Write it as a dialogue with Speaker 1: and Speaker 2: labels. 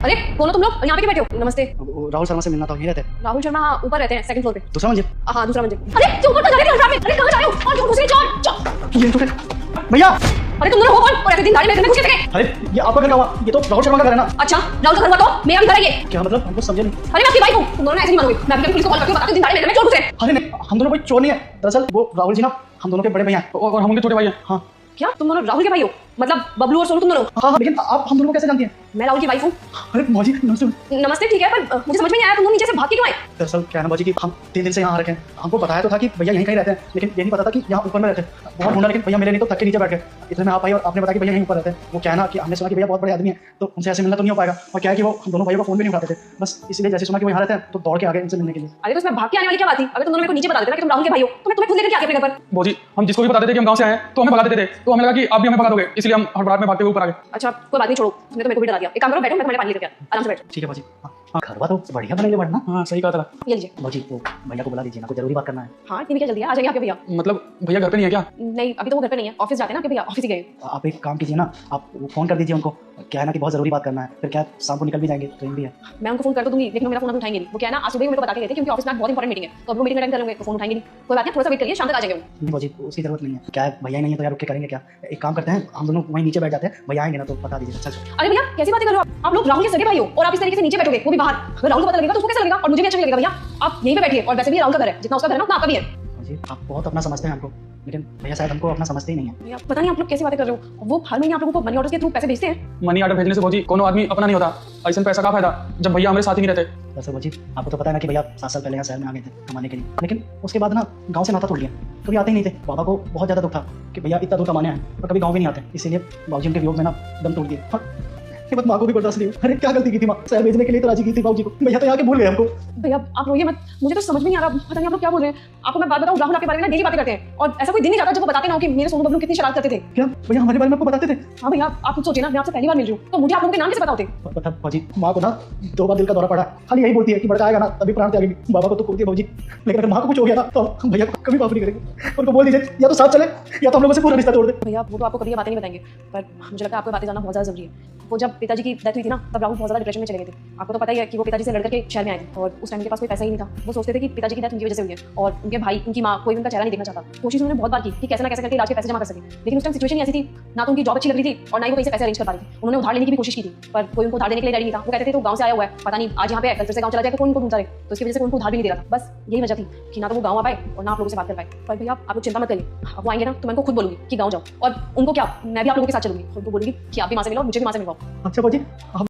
Speaker 1: अरे कौन हो तुम लोग? यहाँ पे क्यों बैठे हो? नमस्ते।
Speaker 2: राहुल शर्मा से मिलना था, यहीं रहते हैं।
Speaker 1: राहुल शर्मा हाँ ऊपर रहते हैं, सेकंड फ्लोर पे।
Speaker 2: दूसरा मंजिल?
Speaker 1: हाँ दूसरा मंजिल। अरे क्यों ऊपर तो जा रहे थे हल्द्वानी में? अरे कहाँ जा रहे हो? और क्यों दूसरी चोर?
Speaker 2: ये तो भैया,
Speaker 1: अरे तुम दोनों हो कौन? और ऐसे दिन दाढ़ी में घुस के थे?
Speaker 2: अरे ये आपका घर क्या हुआ? ये तो राहुल शर्मा का घर है ना?
Speaker 1: अच्छा राहुल का घर हुआ तो मेरा भी घर है ये।
Speaker 2: क्या मतलब? हमको समझे नहीं।
Speaker 1: अरे मैं आपकी वाइफ हूँ, तुम दोनों ऐसे नहीं मानोगे। मैं अभी पुलिस को कॉल करके बताती हूँ दिन दाढ़ी में चोर घुसे।
Speaker 2: अरे नहीं, हम दोनों कोई चोर नहीं है। दरअसल वो राहुल जी ना हम दोनों के बड़े भैया हैं और हम उनके छोटे भाई हैं। हाँ
Speaker 1: क्या तुम दोनों राहुल के भाई हो? मतलब बबलू और सोनू तुम दोनों?
Speaker 2: हाँ, लेकिन आप हम दोनों को कैसे जानती हैं?
Speaker 1: मैं राहुल की वाइफ हूँ।
Speaker 2: अरे मौजी नमस्ते।
Speaker 1: नमस्ते ठीक है, पर मुझे समझ में नहीं आया तुम लोग नीचे से भाग के क्यों आए?
Speaker 2: दरअसल क्या है ना बाजी कि हम 3 दिन से यहाँ आ रखे हैं। हमको बताया तो था कि भैया यहीं कहीं रहते हैं, लेकिन ये नहीं पता था कि यहाँ ऊपर में रहते हैं। बहुत ढूंढा लेकिन भैया मिले नहीं तो थक के नीचे बैठ गए। इतने में आप आई और आपने बताया कि भैया यहीं ऊपर रहते हैं। वो क्या है ना कि हमने सुना कि भैया बहुत बड़े आदमी हैं, तो उनसे ऐसे मिलना तो नहीं हो पाएगा। और क्या है कि वो हम दोनों भाइयों का फोन भी नहीं उठाते थे, बस इसलिए जैसे सुना कि वो यहाँ रहते हैं तो दौड़ के आ गए इनसे मिलने के लिए।
Speaker 1: अरे तो इसमें भाग के आने वाली क्या बात थी? अगर तुम दोनों मेरे को नीचे बता देते ना कि तुम राहुल के भाई हो तो मैं तुम्हें खुद लेकर के आके अपने घर पर।
Speaker 3: बोजी हम जिसको भी बताते थे कि हम गांव से आए हैं तो हमें भगा देते थे, तो हमें लगा कि आप भी हमें भगा दोगे, इसलिए हम हड़बड़ाहट में भागते हुए ऊपर आ गए।
Speaker 1: अच्छा कोई बात नहीं, छोड़ो, तुमने तो मेरे को भी डरा दिया। एक काम करो, बैठो, मैं तुम्हारे पानी लेकर आता हूं, आराम से बैठो।
Speaker 2: ठीक है बाजी। हाँ घरवा तो बढ़िया बनाइए बढ़ना।
Speaker 3: हाँ सही कहा था।
Speaker 1: ये लीजिए।
Speaker 2: बाजी वो भैया को बुला दीजिए ना, कोई जरूरी बात करना है।
Speaker 1: हाँ इतनी भी क्या जल्दी है? आ जाइए आपके भैया।
Speaker 3: मतलब भैया घर पे नहीं है क्या?
Speaker 1: नहीं अभी तो वो घर पे नहीं है, ऑफिस जाते हैं ना आपके भैया, ऑफिस ही गए।
Speaker 2: आप एक काम कीजिए ना, आप वो फोन कर दीजिए उनको। क्या है ना कि बहुत जरूरी बात करना है, फिर क्या शाम को निकल भी जाएंगे, ट्रेन भी है।
Speaker 1: मैं उनको फोन कर तो दूंगी, लेकिन वो मेरा फोन अभी उठाएंगे नहीं। वो क्या है ना आज सुबह ही मेरे को बता के गए थे कि उनके ऑफिस में बहुत इंपॉर्टेंट मीटिंग है, तो अभी वो मीटिंग अटेंड करेंगे तो फोन उठाएंगे नहीं। कोई बात नहीं, थोड़ा सा वेट करिए, शाम तक आ जाएंगे वो।
Speaker 2: नहीं बाजी उसकी जरूरत नहीं है। क्या है भैया नहीं है तो यार रुक के करेंगे क्या? एक काम करते हैं, हम दोनों वहीं नीचे बैठ जाते हैं, भैया आएंगे ना तो बता दीजिए। अच्छा
Speaker 1: अरे भैया कैसी बातें कर रहे हो आप? लोग राहुल के सगे भाई हो और आप इस तरीके से नीचे बैठोगे, वो भी बाहर। अगर राहुल को पता लगेगा तो उसको कैसा लगेगा? और मुझे भी अच्छा नहीं लगेगा। भैया आप यहीं पे बैठिए, और वैसे भी राहुल का घर है, जितना उसका घर है ना उतना आपका भी है।
Speaker 2: जी आप बहुत अपना समझते हैं हमको, लेकिन भैया शायद हमको अपना समझते ही नहीं है।
Speaker 1: भैया पता नहीं आप लोग कैसी बातें कर रहे हो। वो हर महीने आप लोगों को मनी ऑर्डर के थ्रू पैसे भेजते हैं।
Speaker 3: मनी ऑर्डर भेजने से बोजी कोनो आदमी अपना नहीं होता। ऐसा पैसा का फायदा जब भैया हमारे साथ ही नहीं रहते।
Speaker 2: वैसे बाजी आपको तो पता है ना कि भैया 7 साल पहले यहाँ शहर में आ गए थे कमाने के लिए, लेकिन उसके बाद ना गाँव से नाता तोड़ लिया, कभी आते ही नहीं थे। बाबा को बहुत ज़्यादा दुख था कि भैया इतना दूर कमाने आए और कभी गाँव भी नहीं आते, इसीलिए बाबूजी उनके वियोग में ना दम तोड़ दिए। ये बात माँ को भी बर्दाश्त नहीं हुई। अरे क्या गलती की थी माँ, शहर भेजने के लिए तो राजी की थी बाबूजी को, भैया तो यहाँ के भूल गए हमको।
Speaker 1: भैया आप रोइए मत, मुझे तो समझ में नहीं आ रहा, पता नहीं आप लोग क्या बोल रहे हैं। आपको मैं बात बताऊं, राहुल आपके बारे में ना डेली बातें करते हैं, और ऐसा कोई दिन नहीं जाता जब वो बताते ना हो कि मेरे सोनू बबलू कितनी शरारत करते थे।
Speaker 2: क्या भैया हमारे बारे में आपको बताते थे?
Speaker 1: हाँ भैया आप खुद सोचिए ना, मैं आपसे पहली बार मिल रही हूँ तो मुझे आप लोगों के नाम कैसे पता होते?
Speaker 2: पता बाजी माँ को ना 2 बार दिल का दौरा पड़ा, खाली यही बोलती है कि बड़का आएगा ना तभी प्राण त्यागेगी। बाबा को तो बोलती है बाबूजी, लेकिन अगर माँ को कुछ हो गया ना तो हम भैया को कभी माफ नहीं करेंगे। उनको बोल दीजिए या तो साथ चले या तो हम लोगों से पूरा रिश्ता तोड़ दे।
Speaker 1: भैया वो तो आपको कभी ये बातें नहीं बताएंगे, पर मुझे लगता है आपको बातें जानना बहुत ज़्यादा जरूरी है। वो जब पिताजी की डेथ हुई थी ना तब राहुल बहुत ज़्यादा डिप्रेशन में चले गए थे। आपको तो पता ही है कि वो पिताजी से लड़कर के शहर में आए थे और उस टाइम उनके पास कोई पैसा ही नहीं था। वो सोचते थे कि पिताजी की डेथ उनकी वजह से हुई है और उनके भाई उनकी माँ कोई उनका चेहरा नहीं देखना चाहता। कोशिश उन्होंने बहुत बार की कि कैसे ना कैसे करके इलाज के पैसे जमा कर सके, लेकिन उस टाइम सिचुएशन ऐसी थी, ना तो उनकी जॉब अच्छी लग रही थी और ना ही वो कहीं से पैसे अरेंज कर पा रही थी। उन्होंने उधार लेने की भी कोशिश की थी, पर कोई उनको उधार देने के लिए रेडी नहीं था। वो कहते थे तो गाँव से आया हुआ है, पता नहीं आज यहाँ पे कल फिर से गाँव चला जाएगा, कोई उनको ढूंढता रहे, तो इसकी वजह से उनको उधार भी नहीं दे रहा था। बस यही वजह थी कि ना तो वो गाँव आ पाए और ना आप लोगों से बात कर पाए। पर भैया आप लोग चिंता मत करिए, अब वो आएंगे ना तो मैं उनको खुद बोलूंगी कि गाँव जाओ, और उनको क्या मैं भी आप लोगों के साथ चलूंगी, उनको बोलूंगी कि आप भी माँ से मिलो, मुझे भी माँ से मिलवाओ।
Speaker 2: अच्छा बाजी